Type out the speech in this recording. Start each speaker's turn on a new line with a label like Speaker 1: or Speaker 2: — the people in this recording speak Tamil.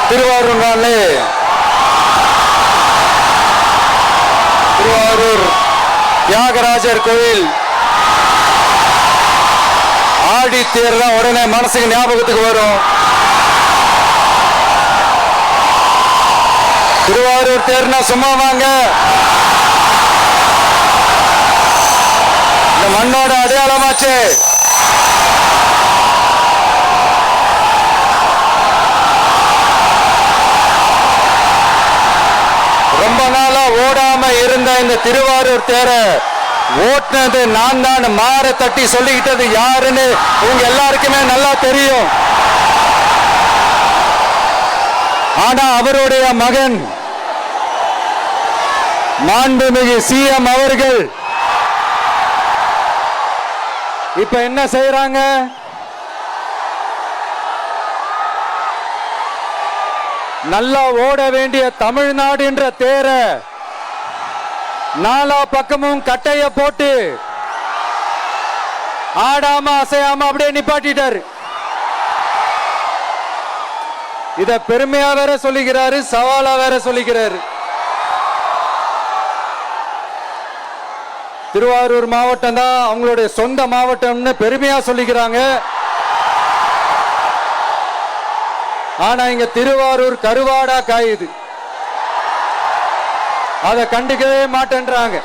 Speaker 1: திருவாரூர் நாளே திருவாரூர் தியாகராஜர் கோயில் ஆடி தேர் தான் உடனே மனசுக்கு ஞாபகத்துக்கு வரும். திருவாரூர் தேர்னா சும்மா வாங்க, இந்த மண்ணோட அடையாளமாச்சு. ரொம்ப நாளா ஓடாம இருந்த இந்த திருவாரூர் தேர ஓட்டுனது நான் தான், மாற தட்டி சொல்லிக்கிட்டது யாருன்னு உங்க எல்லாருக்குமே நல்லா தெரியும். ஆனா அவருடைய மகன் மாண்புமிகு சிஎம் அவர்கள் இப்ப என்ன செய்யறாங்க? நல்லா ஓட வேண்டிய தமிழ்நாடு என்ற தேர நாலா பக்கமும் கட்டைய போட்டு ஆடாம அசையாம அப்படியே நிப்பாட்டிட்டாரு. இத பெருமையா வேற சொல்லிக்கிறாரு, சவாலா வேற சொல்லிக்கிறாரு. திருவாரூர் மாவட்டம் தான் அவங்களுடைய சொந்த மாவட்டம்னு பெருமையா சொல்லிக்கிறாங்க. ஆனா இங்க திருவாரூர் கருவாடா காயுது, அதை கண்டுக்கவே மாட்டேன்றாங்க.